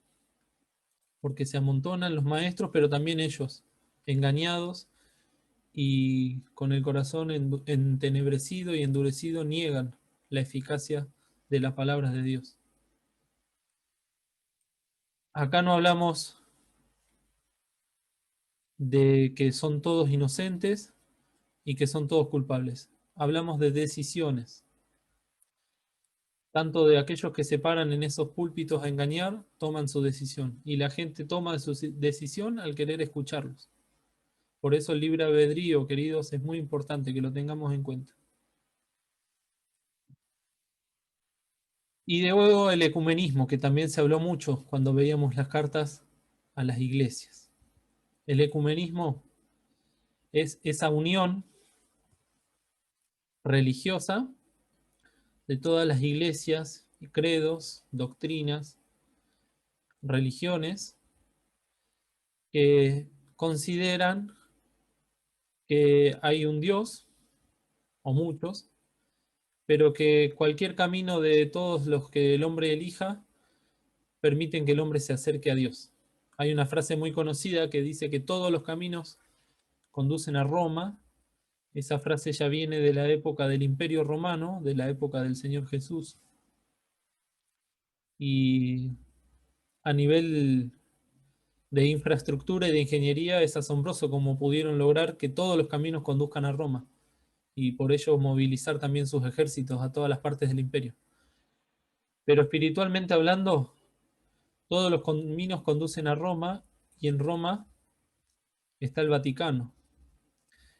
porque se amontonan los maestros, pero también ellos, engañados y con el corazón entenebrecido y endurecido, niegan la eficacia de las palabras de Dios. Acá no hablamos de que son todos inocentes y que son todos culpables. Hablamos de decisiones, tanto de aquellos que se paran en esos púlpitos a engañar, toman su decisión, y la gente toma su decisión al querer escucharlos. Por eso el libre albedrío, queridos, es muy importante que lo tengamos en cuenta. Y de luego el ecumenismo, que también se habló mucho cuando veíamos las cartas a las iglesias. El ecumenismo es esa unión religiosa de todas las iglesias, credos, doctrinas, religiones, que consideran que hay un Dios, o muchos, pero que cualquier camino de todos los que el hombre elija permiten que el hombre se acerque a Dios. Hay una frase muy conocida que dice que todos los caminos conducen a Roma. Esa frase ya viene de la época del Imperio Romano, de la época del Señor Jesús. Y a nivel de infraestructura y de ingeniería es asombroso cómo pudieron lograr que todos los caminos conduzcan a Roma y por ello movilizar también sus ejércitos a todas las partes del imperio. Pero espiritualmente hablando, todos los caminos conducen a Roma y en Roma está el Vaticano.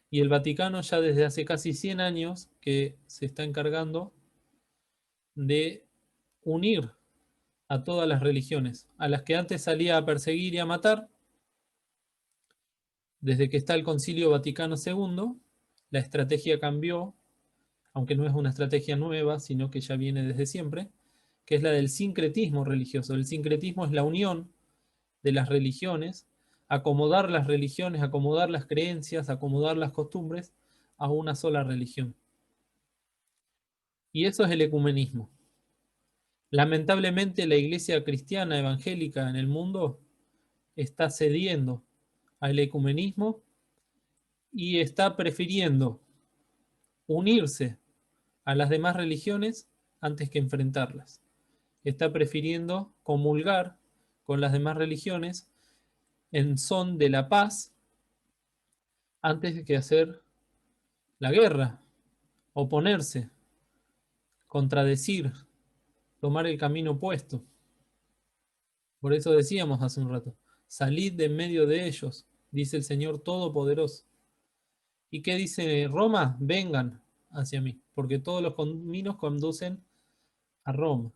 Y el Vaticano ya desde hace casi 100 años que se está encargando de unir a todas las religiones, a las que antes salía a perseguir y a matar. Desde que está el Concilio Vaticano II, la estrategia cambió, aunque no es una estrategia nueva, sino que ya viene desde siempre, que es la del sincretismo religioso. El sincretismo es la unión de las religiones, acomodar las religiones, acomodar las creencias, acomodar las costumbres a una sola religión. Y eso es el ecumenismo. Lamentablemente la iglesia cristiana evangélica en el mundo está cediendo al ecumenismo y está prefiriendo unirse a las demás religiones antes que enfrentarlas. Está prefiriendo comulgar con las demás religiones en son de la paz antes que hacer la guerra, oponerse, contradecir, tomar el camino opuesto. Por eso decíamos hace un rato, salid de en medio de ellos, dice el Señor Todopoderoso. ¿Y qué dice Roma? Vengan hacia mí, porque todos los caminos conducen a Roma.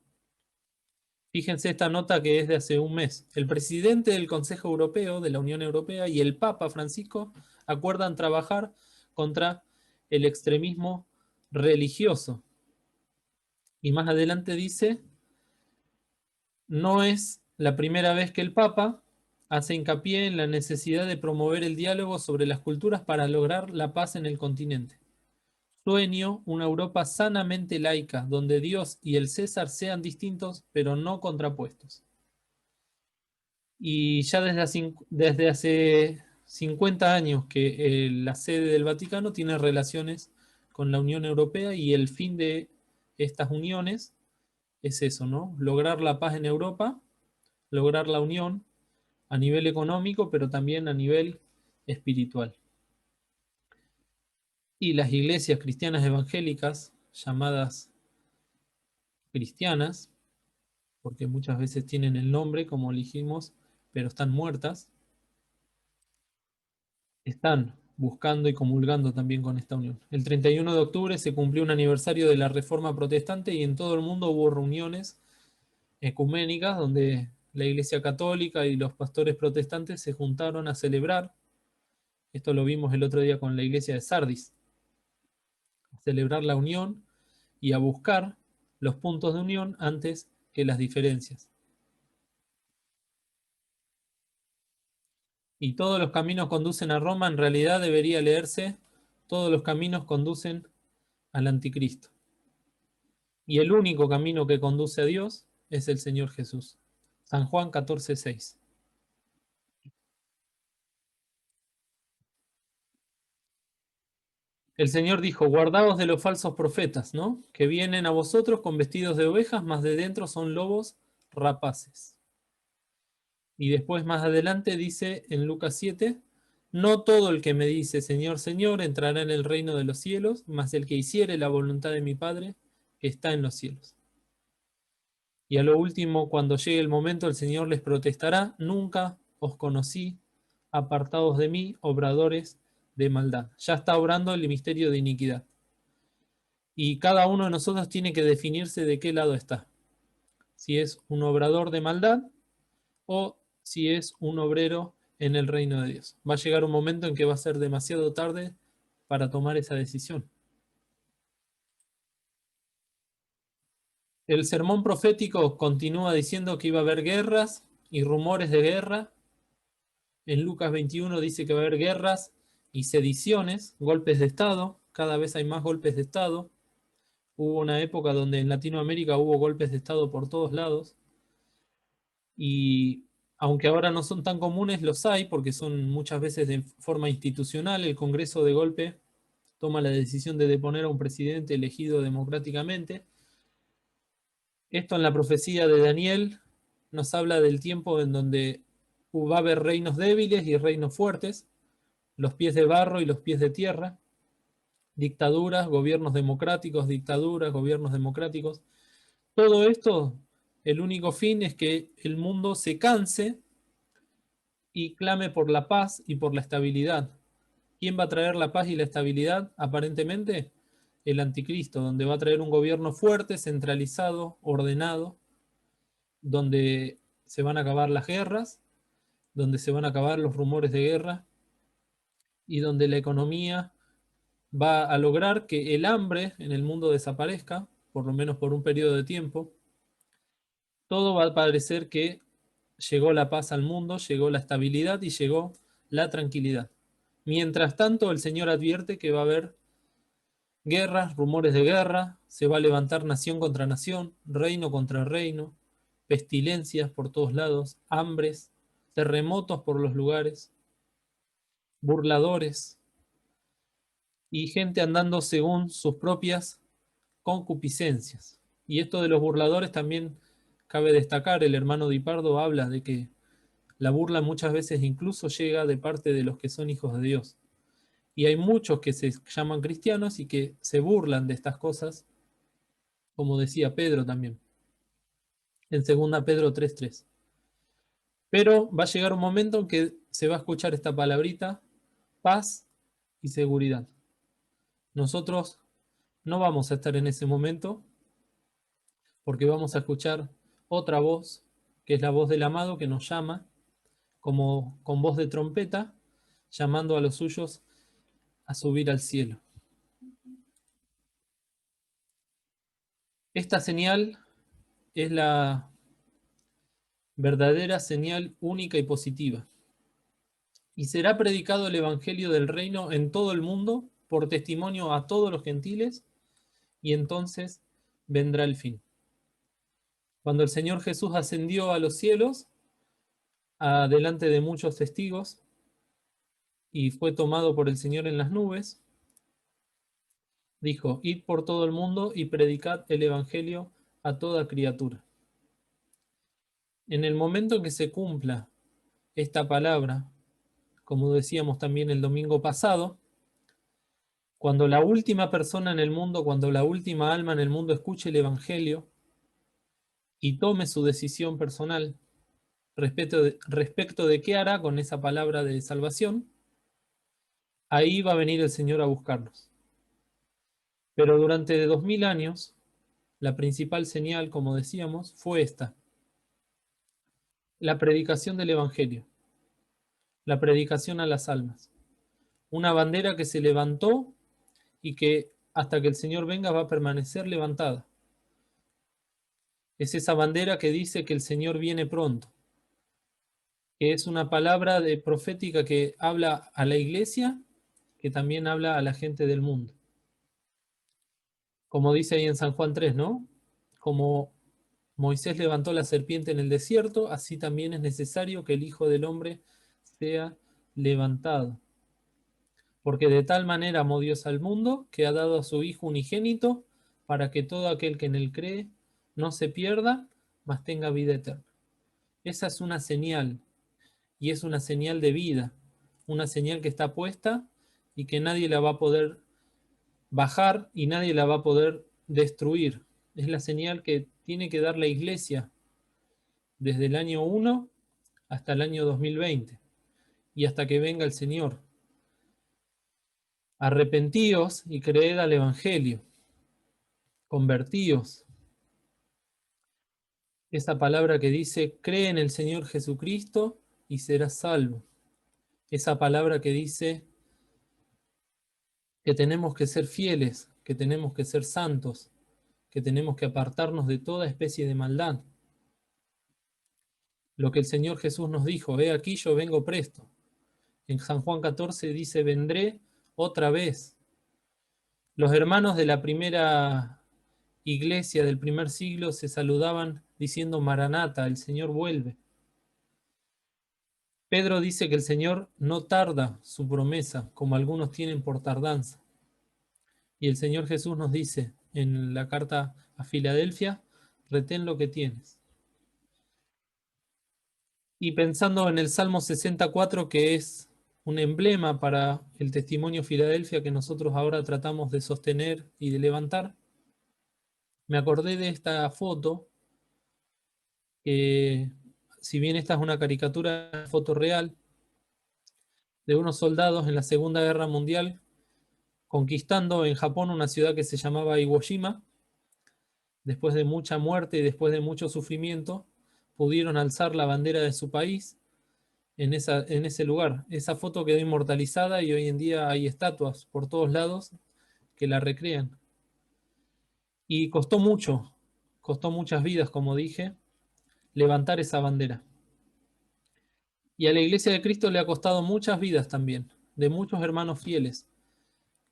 Fíjense esta nota que es de hace un mes. El presidente del Consejo Europeo, de la Unión Europea, y el Papa Francisco acuerdan trabajar contra el extremismo religioso. Y más adelante dice, no es la primera vez que el Papa hace hincapié en la necesidad de promover el diálogo sobre las culturas para lograr la paz en el continente. Sueño una Europa sanamente laica, donde Dios y el César sean distintos, pero no contrapuestos. Y ya desde hace 50 años que la sede del Vaticano tiene relaciones con la Unión Europea y el fin de estas uniones es eso, ¿no? Lograr la paz en Europa, lograr la unión a nivel económico, pero también a nivel espiritual. Y las iglesias cristianas evangélicas, llamadas cristianas, porque muchas veces tienen el nombre, como dijimos, pero están muertas, están buscando y comulgando también con esta unión. El 31 de octubre se cumplió un aniversario de la Reforma Protestante y en todo el mundo hubo reuniones ecuménicas donde la Iglesia Católica y los pastores protestantes se juntaron a celebrar. Esto lo vimos el otro día con la Iglesia de Sardis. A celebrar la unión y a buscar los puntos de unión antes que las diferencias. Y todos los caminos conducen a Roma, en realidad debería leerse, todos los caminos conducen al anticristo. Y el único camino que conduce a Dios es el Señor Jesús. San Juan 14:6. El Señor dijo, guardaos de los falsos profetas, ¿no? Que vienen a vosotros con vestidos de ovejas, mas de dentro son lobos rapaces. Y después más adelante dice en Lucas 7, no todo el que me dice Señor, Señor entrará en el reino de los cielos, mas el que hiciere la voluntad de mi Padre que está en los cielos. Y a lo último, cuando llegue el momento, el Señor les protestará, nunca os conocí, apartados de mí, obradores de maldad. Ya está obrando el misterio de iniquidad. Y cada uno de nosotros tiene que definirse de qué lado está. Si es un obrador de maldad o si es un obrero en el reino de Dios. Va a llegar un momento en que va a ser demasiado tarde para tomar esa decisión. El sermón profético continúa diciendo que iba a haber guerras y rumores de guerra. En Lucas 21 dice que va a haber guerras y sediciones, golpes de Estado. Cada vez hay más golpes de Estado. Hubo una época donde en Latinoamérica hubo golpes de Estado por todos lados. Y aunque ahora no son tan comunes, los hay porque son muchas veces de forma institucional. El Congreso de golpe toma la decisión de deponer a un presidente elegido democráticamente. Esto en la profecía de Daniel nos habla del tiempo en donde va a haber reinos débiles y reinos fuertes, los pies de barro y los pies de tierra, dictaduras, gobiernos democráticos, dictaduras, gobiernos democráticos. Todo esto, el único fin es que el mundo se canse y clame por la paz y por la estabilidad. ¿Quién va a traer la paz y la estabilidad? Aparentemente, el anticristo, donde va a traer un gobierno fuerte, centralizado, ordenado, donde se van a acabar las guerras, donde se van a acabar los rumores de guerra y donde la economía va a lograr que el hambre en el mundo desaparezca, por lo menos por un periodo de tiempo. Todo va a parecer que llegó la paz al mundo, llegó la estabilidad y llegó la tranquilidad. Mientras tanto, el Señor advierte que va a haber guerras, rumores de guerra, se va a levantar nación contra nación, reino contra reino, pestilencias por todos lados, hambres, terremotos por los lugares, burladores y gente andando según sus propias concupiscencias. Y esto de los burladores también cabe destacar, el hermano Di Pardo habla de que la burla muchas veces incluso llega de parte de los que son hijos de Dios. Y hay muchos que se llaman cristianos y que se burlan de estas cosas, como decía Pedro también. en 2 Pedro 3:3. Pero va a llegar un momento en que se va a escuchar esta palabrita, paz y seguridad. Nosotros no vamos a estar en ese momento porque vamos a escuchar otra voz, que es la voz del amado que nos llama, como con voz de trompeta, llamando a los suyos a subir al cielo. Esta señal es la verdadera señal única y positiva. Y será predicado el Evangelio del Reino en todo el mundo por testimonio a todos los gentiles, y entonces vendrá el fin. Cuando el Señor Jesús ascendió a los cielos, delante de muchos testigos, y fue tomado por el Señor en las nubes, dijo: id por todo el mundo y predicad el Evangelio a toda criatura. En el momento en que se cumpla esta palabra, como decíamos también el domingo pasado, cuando la última persona en el mundo, cuando la última alma en el mundo escuche el Evangelio y tome su decisión personal respecto de qué hará con esa palabra de salvación, ahí va a venir el Señor a buscarnos. Pero durante 2000 años, la principal señal, como decíamos, fue esta: la predicación del Evangelio, la predicación a las almas. Una bandera que se levantó y que hasta que el Señor venga va a permanecer levantada. Es esa bandera que dice que el Señor viene pronto, que es una palabra profética que habla a la iglesia, que también habla a la gente del mundo. Como dice ahí en San Juan 3, ¿no? Como Moisés levantó la serpiente en el desierto, así también es necesario que el Hijo del Hombre sea levantado. Porque de tal manera amó Dios al mundo, que ha dado a su Hijo unigénito, para que todo aquel que en él cree no se pierda, mas tenga vida eterna. Esa es una señal, y es una señal de vida, una señal que está puesta y que nadie la va a poder bajar y nadie la va a poder destruir. Es la señal que tiene que dar la iglesia desde el año 1 hasta el año 2020 y hasta que venga el Señor. Arrepentíos y creed al Evangelio. Convertíos. Esa palabra que dice: cree en el Señor Jesucristo y serás salvo. Esa palabra que dice que tenemos que ser fieles, que tenemos que ser santos, que tenemos que apartarnos de toda especie de maldad. Lo que el Señor Jesús nos dijo: he aquí yo vengo presto. En San Juan 14 dice: vendré otra vez. Los hermanos de la primera iglesia del primer siglo se saludaban diciendo: Maranata, el Señor vuelve. Pedro dice que el Señor no tarda su promesa, como algunos tienen por tardanza. Y el Señor Jesús nos dice en la carta a Filadelfia: retén lo que tienes. Y pensando en el Salmo 64, que es un emblema para el testimonio Filadelfia que nosotros ahora tratamos de sostener y de levantar, me acordé de esta foto, que si bien esta es una caricatura, una foto real, de unos soldados en la Segunda Guerra Mundial conquistando en Japón una ciudad que se llamaba Iwo Jima. Después de mucha muerte y después de mucho sufrimiento, pudieron alzar la bandera de su país en ese lugar. Esa foto quedó inmortalizada y hoy en día hay estatuas por todos lados que la recrean. Y costó muchas vidas, como dije, levantar esa bandera. Y a la Iglesia de Cristo le ha costado muchas vidas también, de muchos hermanos fieles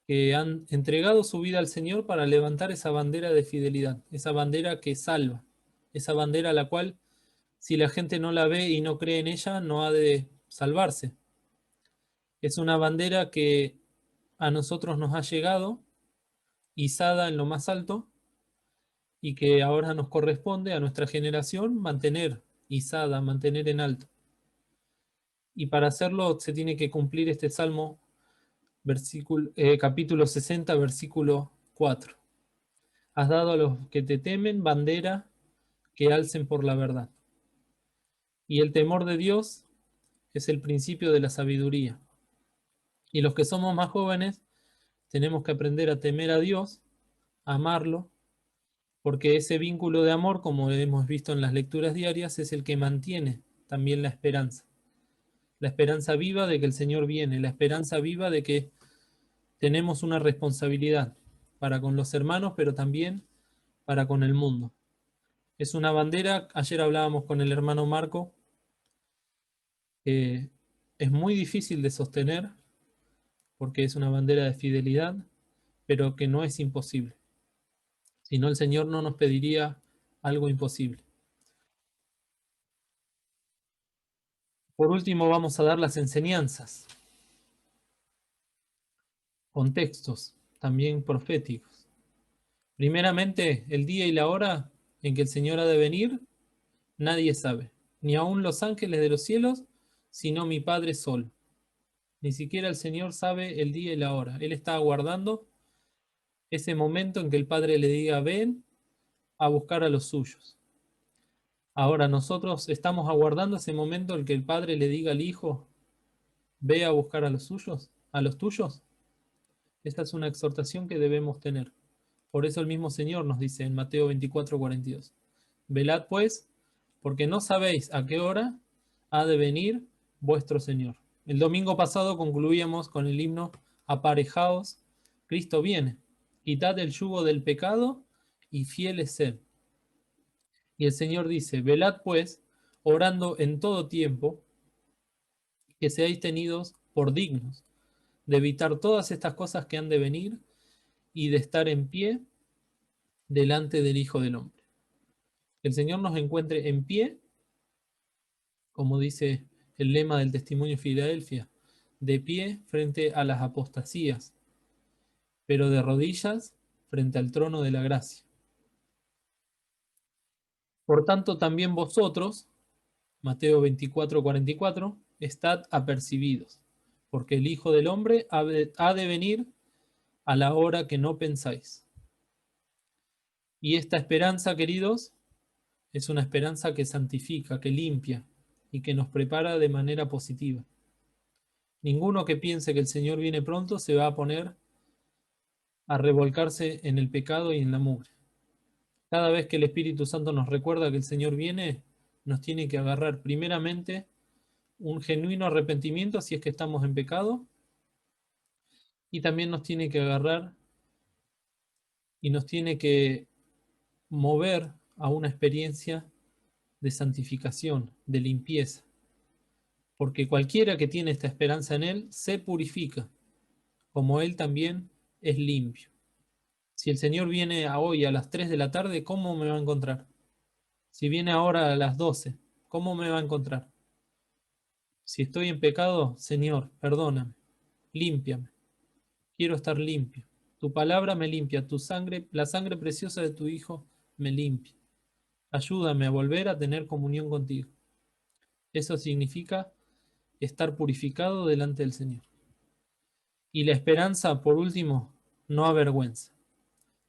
que han entregado su vida al Señor para levantar esa bandera de fidelidad, esa bandera que salva, esa bandera a la cual, si la gente no la ve y no cree en ella, no ha de salvarse. Es una bandera que a nosotros nos ha llegado, izada en lo más alto, y que ahora nos corresponde a nuestra generación mantener izada, mantener en alto. Y para hacerlo se tiene que cumplir este Salmo, capítulo 60, versículo 4. Has dado a los que te temen bandera que alcen por la verdad. Y el temor de Dios es el principio de la sabiduría. Y los que somos más jóvenes tenemos que aprender a temer a Dios, a amarlo, porque ese vínculo de amor, como hemos visto en las lecturas diarias, es el que mantiene también la esperanza. La esperanza viva de que el Señor viene, la esperanza viva de que tenemos una responsabilidad para con los hermanos, pero también para con el mundo. Es una bandera, ayer hablábamos con el hermano Marco, que es muy difícil de sostener, porque es una bandera de fidelidad, pero que no es imposible. Si no, el Señor no nos pediría algo imposible. Por último, vamos a dar las enseñanzas, contextos, también proféticos. Primeramente, el día y la hora en que el Señor ha de venir, nadie sabe, ni aun los ángeles de los cielos, sino mi Padre solo. Ni siquiera el Señor sabe el día y la hora. Él está aguardando ese momento en que el Padre le diga, ven a buscar a los suyos. Ahora nosotros estamos aguardando ese momento en que el Padre le diga al Hijo, ve a buscar a los suyos, a los tuyos. Esta es una exhortación que debemos tener. Por eso el mismo Señor nos dice en Mateo 24:42, velad pues, porque no sabéis a qué hora ha de venir vuestro Señor. El domingo pasado concluíamos con el himno Aparejaos, Cristo viene, quitad el yugo del pecado y fieles sed. Y el Señor dice, velad pues, orando en todo tiempo, que seáis tenidos por dignos de evitar todas estas cosas que han de venir y de estar en pie delante del Hijo del Hombre. Que el Señor nos encuentre en pie, como dice el lema del testimonio de Filadelfia, de pie frente a las apostasías, pero de rodillas frente al trono de la gracia. Por tanto, también vosotros, Mateo 24:44, estad apercibidos, porque el Hijo del Hombre ha de venir a la hora que no pensáis. Y esta esperanza, queridos, es una esperanza que santifica, que limpia y que nos prepara de manera positiva. Ninguno que piense que el Señor viene pronto se va a poner a revolcarse en el pecado y en la mugre. Cada vez que el Espíritu Santo nos recuerda que el Señor viene, nos tiene que agarrar primeramente un genuino arrepentimiento si es que estamos en pecado, y también nos tiene que agarrar y nos tiene que mover a una experiencia de santificación, de limpieza, porque cualquiera que tiene esta esperanza en Él se purifica, como Él también es limpio. Si el Señor viene hoy a las 3 de la tarde, ¿cómo me va a encontrar? Si viene ahora a las 12, ¿cómo me va a encontrar? Si estoy en pecado, Señor, perdóname, límpiame. Quiero estar limpio. Tu palabra me limpia, tu sangre, la sangre preciosa de tu Hijo me limpia. Ayúdame a volver a tener comunión contigo. Eso significa estar purificado delante del Señor. Y la esperanza, por último, no avergüenza,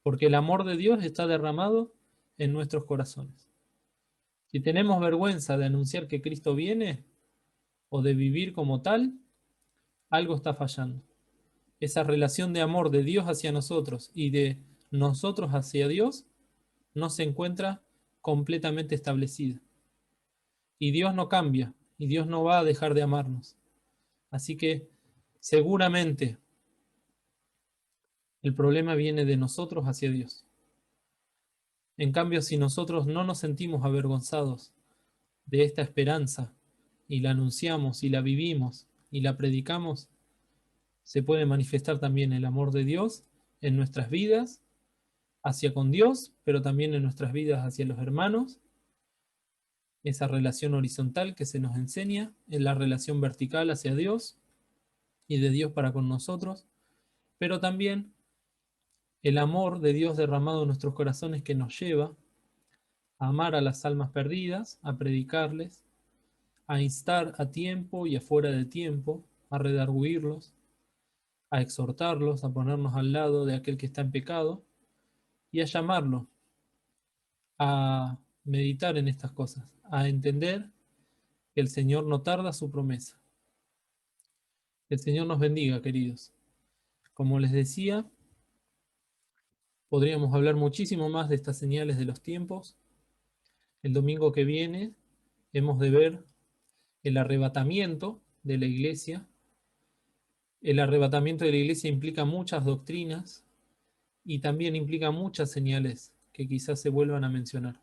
porque el amor de Dios está derramado en nuestros corazones. Si tenemos vergüenza de anunciar que Cristo viene o de vivir como tal, algo está fallando. Esa relación de amor de Dios hacia nosotros y de nosotros hacia Dios no se encuentra completamente establecida. Y Dios no cambia, y Dios no va a dejar de amarnos. Así que seguramente el problema viene de nosotros hacia Dios. En cambio, si nosotros no nos sentimos avergonzados de esta esperanza y la anunciamos y la vivimos y la predicamos, se puede manifestar también el amor de Dios en nuestras vidas hacia con Dios, pero también en nuestras vidas hacia los hermanos, esa relación horizontal que se nos enseña, en la relación vertical hacia Dios y de Dios para con nosotros, pero también el amor de Dios derramado en nuestros corazones que nos lleva a amar a las almas perdidas, a predicarles, a instar a tiempo y afuera de tiempo, a redarguirlos, a exhortarlos, a ponernos al lado de aquel que está en pecado y a llamarlo a meditar en estas cosas, a entender que el Señor no tarda su promesa. Que el Señor nos bendiga, queridos. Como les decía, podríamos hablar muchísimo más de estas señales de los tiempos. El domingo que viene hemos de ver el arrebatamiento de la iglesia. El arrebatamiento de la iglesia implica muchas doctrinas y también implica muchas señales que quizás se vuelvan a mencionar.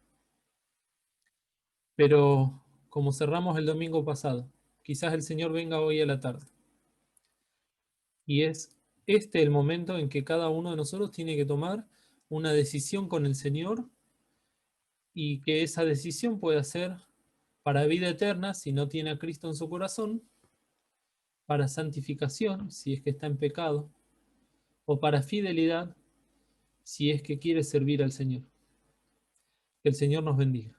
Pero como cerramos el domingo pasado, quizás el Señor venga hoy a la tarde. Y es este el momento en que cada uno de nosotros tiene que tomar una decisión con el Señor y que esa decisión pueda ser para vida eterna si no tiene a Cristo en su corazón, para santificación si es que está en pecado, o para fidelidad si es que quiere servir al Señor. Que el Señor nos bendiga.